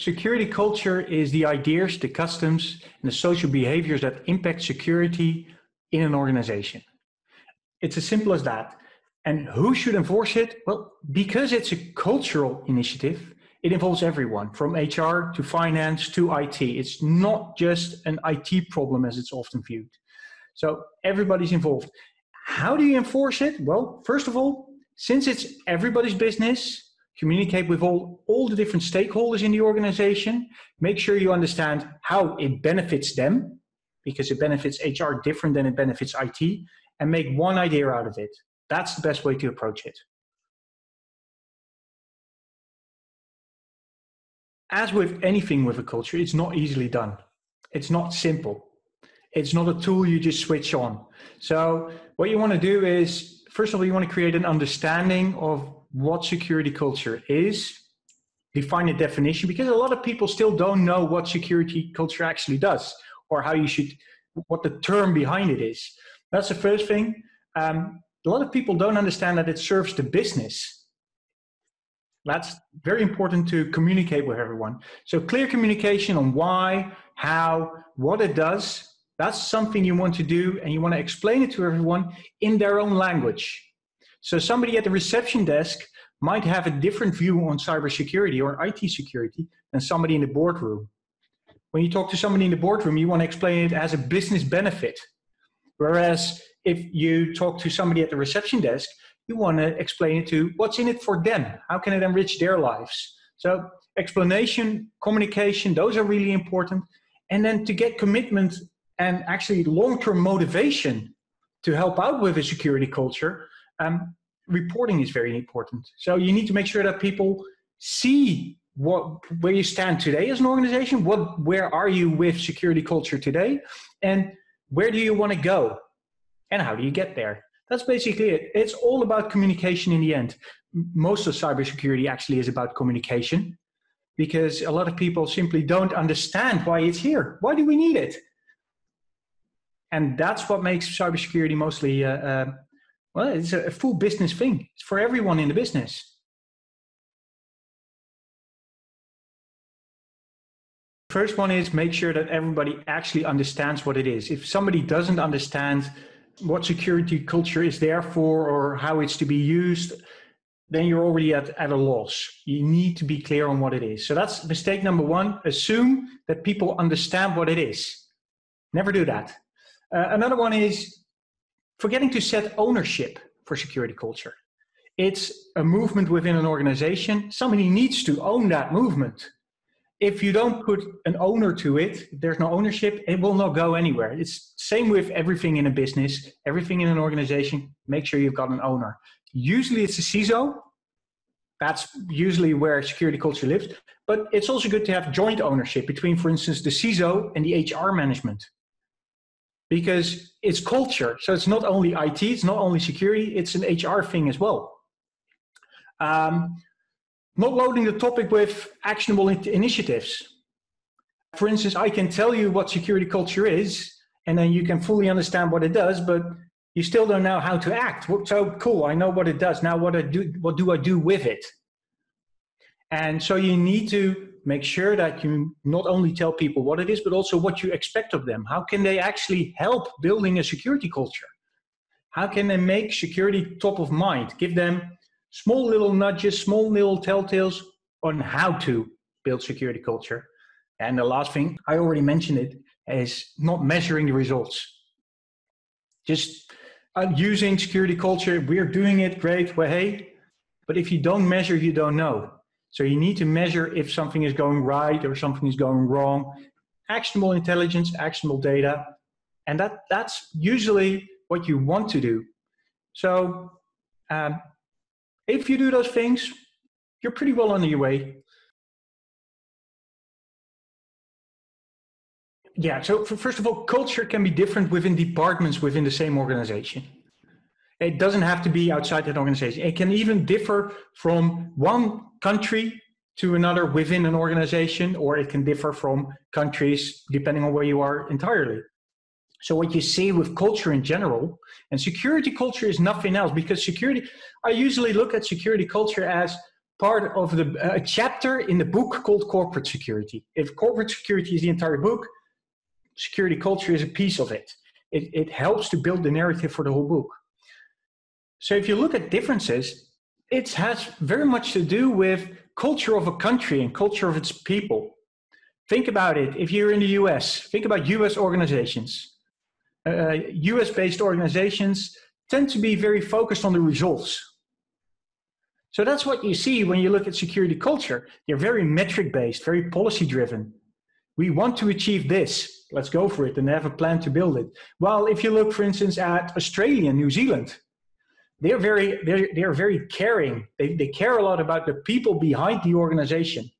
security culture is the ideas, the customs, and the social behaviors that impact security in an organization. It's as simple as that. And who should enforce it? Well, because it's a cultural initiative, it involves everyone, from HR to finance to IT. It's not just an IT problem as it's often viewed. So everybody's involved. How do you enforce it? Well, first of all, since it's everybody's business, communicate with all the different stakeholders in the organization. Make sure you understand how it benefits them, because it benefits HR different than it benefits IT, and make one idea out of it. That's the best way to approach it. As with anything with a culture, it's not easily done. It's not simple. It's not a tool you just switch on. So what you want to do is, first of all, you want to create an understanding of what security culture is, define a definition, because a lot of people still don't know what security culture actually does, or how you should, what the term behind it is. That's the first thing. A lot of people don't understand that it serves the business. That's very important to communicate with everyone. So clear communication on why, how, what it does. That's something you want to do, and you want to explain it to everyone in their own language. So somebody at the reception desk might have a different view on cybersecurity or IT security than somebody in the boardroom. When you talk to somebody in the boardroom, you want to explain it as a business benefit. Whereas if you talk to somebody at the reception desk, you want to explain it to what's in it for them. How can it enrich their lives? So explanation, communication, those are really important. And then to get commitment and actually long-term motivation to help out with a security culture, reporting is very important. So you need to make sure that people see where you stand today as an organization, where are you with security culture today, and where do you want to go, and how do you get there? That's basically it. It's all about communication in the end. Most of cybersecurity actually is about communication, because a lot of people simply don't understand why it's here. Why do we need it? And that's what makes cybersecurity mostly, well, it's a full business thing. It's for everyone in the business. First one is make sure that everybody actually understands what it is. If somebody doesn't understand what security culture is there for or how it's to be used, then you're already at a loss. You need to be clear on what it is. So that's mistake number one. Assume that people understand what it is. Never do that. Another one is forgetting to set ownership for security culture. It's a movement within an organization. Somebody needs to own that movement. If you don't put an owner to it, if there's no ownership, it will not go anywhere. It's same with everything in a business, everything in an organization. Make sure you've got an owner. Usually it's a CISO. That's usually where security culture lives. But it's also good to have joint ownership between, for instance, the CISO and the HR management. Because it's culture. So it's not only IT, it's not only security, it's an HR thing as well. Not loading the topic with actionable initiatives. For instance, I can tell you what security culture is, and then you can fully understand what it does, but you still don't know how to act. So cool, I know what it does. Now what do I do with it? And so you need to make sure that you not only tell people what it is, but also what you expect of them. How can they actually help building a security culture? How can they make security top of mind? Give them small little nudges, small little telltales on how to build security culture. And the last thing, I already mentioned it, is not measuring the results. Just using security culture, we're doing it, great, well, hey, but if you don't measure, you don't know. So you need to measure if something is going right or something is going wrong. Actionable intelligence, actionable data, and that's usually what you want to do. So if you do those things, you're pretty well on your way. Yeah, so first of all, culture can be different within departments within the same organization. It doesn't have to be outside that organization. It can even differ from one country to another within an organization, or it can differ from countries depending on where you are entirely. So what you see with culture in general, and security culture is nothing else, because security, I usually look at security culture as part of a chapter in the book called Corporate Security. If corporate security is the entire book, security culture is a piece of it. It helps to build the narrative for the whole book. So if you look at differences, it has very much to do with culture of a country and culture of its people. Think about it. If you're in the US, think about US organizations. US-based organizations tend to be very focused on the results. So that's what you see when you look at security culture. They're very metric-based, very policy-driven. We want to achieve this. Let's go for it, and they have a plan to build it. Well, if you look, for instance, at Australia and New Zealand, they're very caring. They care a lot about the people behind the organization,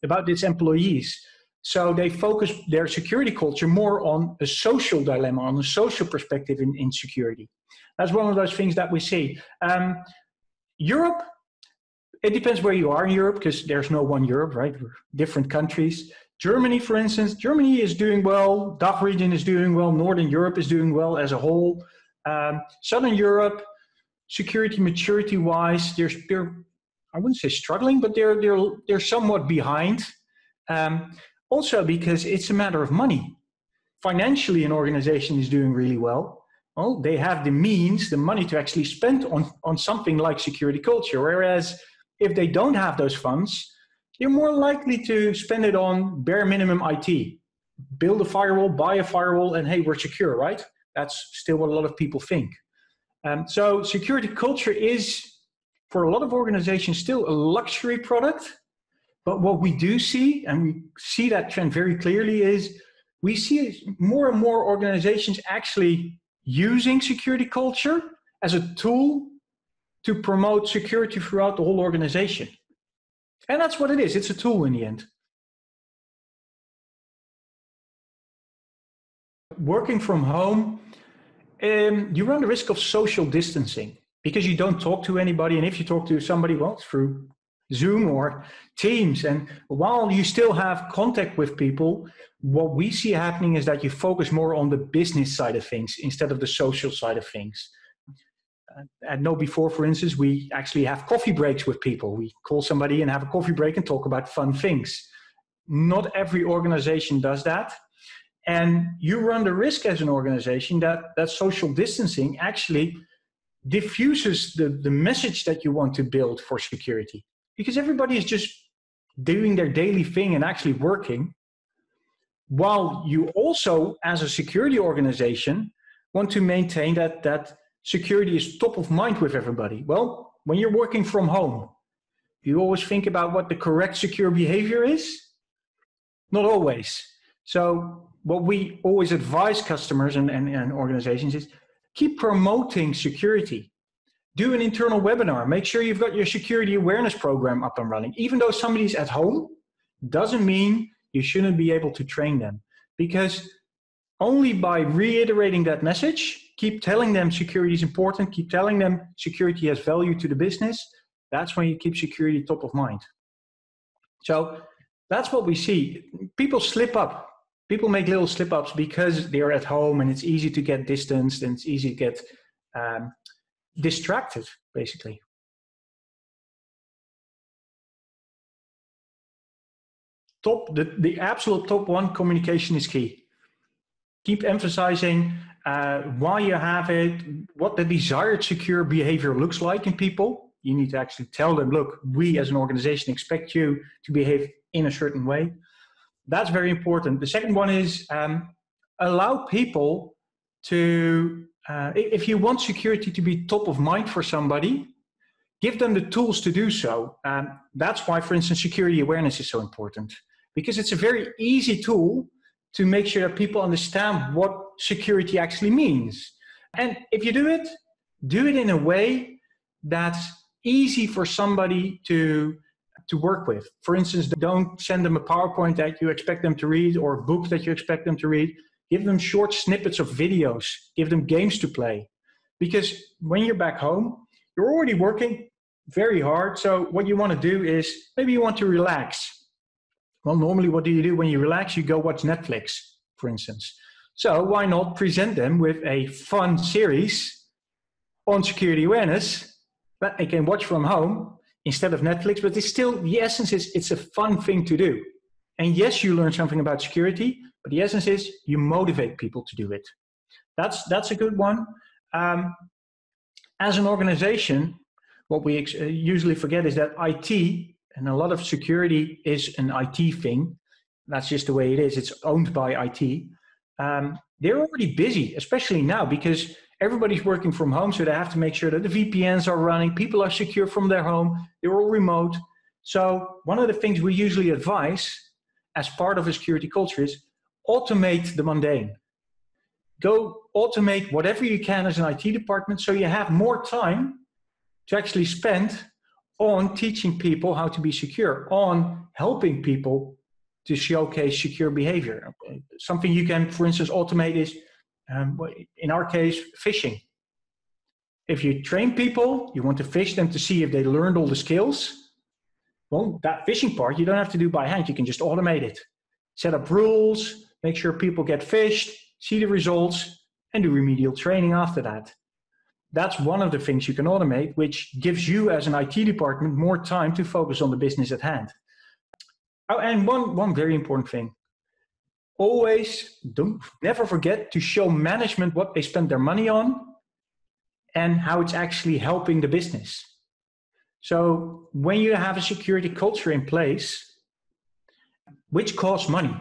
about its employees. So they focus their security culture more on a social dilemma, on a social perspective in security. That's one of those things that we see. Europe, it depends where you are in Europe, because there's no one Europe, right? We're different countries. Germany, for instance, Germany is doing well. DACH region is doing well. Northern Europe is doing well as a whole. Southern Europe, security maturity-wise, they're I wouldn't say struggling, but they're somewhat behind. Also because it's a matter of money. Financially, an organization is doing really well. Well, they have the means, the money to actually spend on something like security culture. Whereas if they don't have those funds, they're more likely to spend it on bare minimum IT. Build a firewall, buy a firewall, and hey, we're secure, right? That's still what a lot of people think. So security culture is, for a lot of organizations, still a luxury product. But what we do see, and we see that trend very clearly, is we see more and more organizations actually using security culture as a tool to promote security throughout the whole organization. And that's what it is. It's a tool in the end. Working from home, you run the risk of social distancing because you don't talk to anybody. And if you talk to somebody, well, through Zoom or Teams. And while you still have contact with people, what we see happening is that you focus more on the business side of things instead of the social side of things. At KnowBe4, for instance, we actually have coffee breaks with people. We call somebody and have a coffee break and talk about fun things. Not every organization does that. And you run the risk as an organization that social distancing actually diffuses the message that you want to build for security. Because everybody is just doing their daily thing and actually working, while you also, as a security organization, want to maintain that security is top of mind with everybody. Well, when you're working from home, do you always think about what the correct secure behavior is? Not always. So what we always advise customers and organizations is keep promoting security. Do an internal webinar. Make sure you've got your security awareness program up and running. Even though somebody's at home, doesn't mean you shouldn't be able to train them. Because only by reiterating that message, keep telling them security is important, keep telling them security has value to the business, that's when you keep security top of mind. So that's what we see. People slip up. People make little slip-ups because they're at home and it's easy to get distanced and it's easy to get distracted, basically. The absolute top one, communication is key. Keep emphasizing why you have it, what the desired secure behavior looks like in people. You need to actually tell them, look, we as an organization expect you to behave in a certain way. That's very important. The second one is allow people to, if you want security to be top of mind for somebody, give them the tools to do so. That's why, for instance, security awareness is so important, because it's a very easy tool to make sure that people understand what security actually means. And if you do it in a way that's easy for somebody to work with. For instance, don't send them a PowerPoint that you expect them to read or a book that you expect them to read. Give them short snippets of videos. Give them games to play. Because when you're back home, you're already working very hard. So what you want to do is, maybe you want to relax. Well, normally what do you do when you relax? You go watch Netflix, for instance. So why not present them with a fun series on security awareness that they can watch from home instead of Netflix, but it's still, the essence is it's a fun thing to do. And yes, you learn something about security, but the essence is you motivate people to do it. That's a good one. As an organization, what we usually forget is that IT, and a lot of security is an IT thing. That's just the way it is. It's owned by IT. They're already busy, especially now, because everybody's working from home, so they have to make sure that the VPNs are running, people are secure from their home, they're all remote. So one of the things we usually advise as part of a security culture is automate the mundane. Go automate whatever you can as an IT department so you have more time to actually spend on teaching people how to be secure, on helping people to showcase secure behavior. Something you can, for instance, automate is, in our case, phishing. If you train people, you want to phish them to see if they learned all the skills. Well, that phishing part, you don't have to do by hand. You can just automate it. Set up rules, make sure people get phished, see the results, and do remedial training after that. That's one of the things you can automate, which gives you as an IT department more time to focus on the business at hand. Oh, and one very important thing. Always never forget to show management what they spend their money on and how it's actually helping the business. So when you have a security culture in place, which costs money,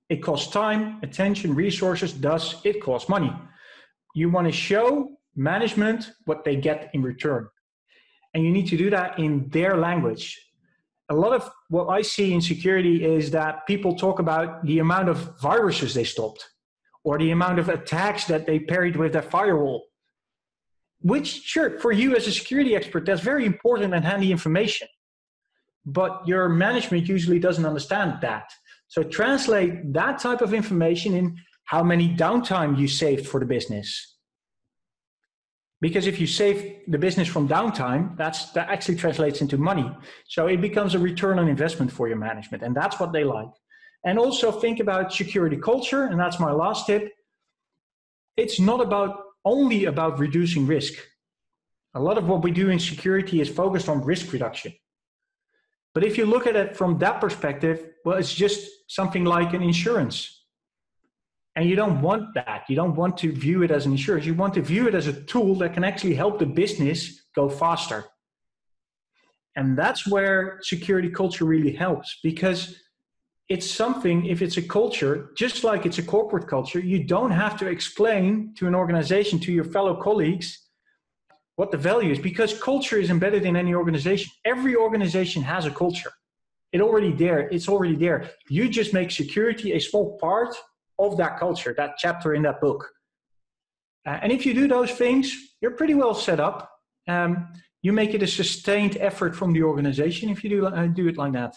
it costs time, attention, resources, thus it costs money. You want to show management what they get in return. And you need to do that in their language. A lot of what I see in security is that people talk about the amount of viruses they stopped or the amount of attacks that they parried with their firewall. Which, sure, for you as a security expert, that's very important and handy information. But your management usually doesn't understand that. So translate that type of information in how many downtime you saved for the business. Because if you save the business from downtime, that actually translates into money. So it becomes a return on investment for your management, and that's what they like. And also think about security culture, and that's my last tip. It's not only about reducing risk. A lot of what we do in security is focused on risk reduction. But if you look at it from that perspective, well, it's just something like an insurance. And you don't want that. You don't want to view it as an insurance. You want to view it as a tool that can actually help the business go faster. And that's where security culture really helps, because it's something, if it's a culture, just like it's a corporate culture, you don't have to explain to an organization, to your fellow colleagues, what the value is, because culture is embedded in any organization. Every organization has a culture. It's already there. You just make security a small part of that culture, that chapter in that book. And if you do those things, you're pretty well set up. You make it a sustained effort from the organization if you do it like that.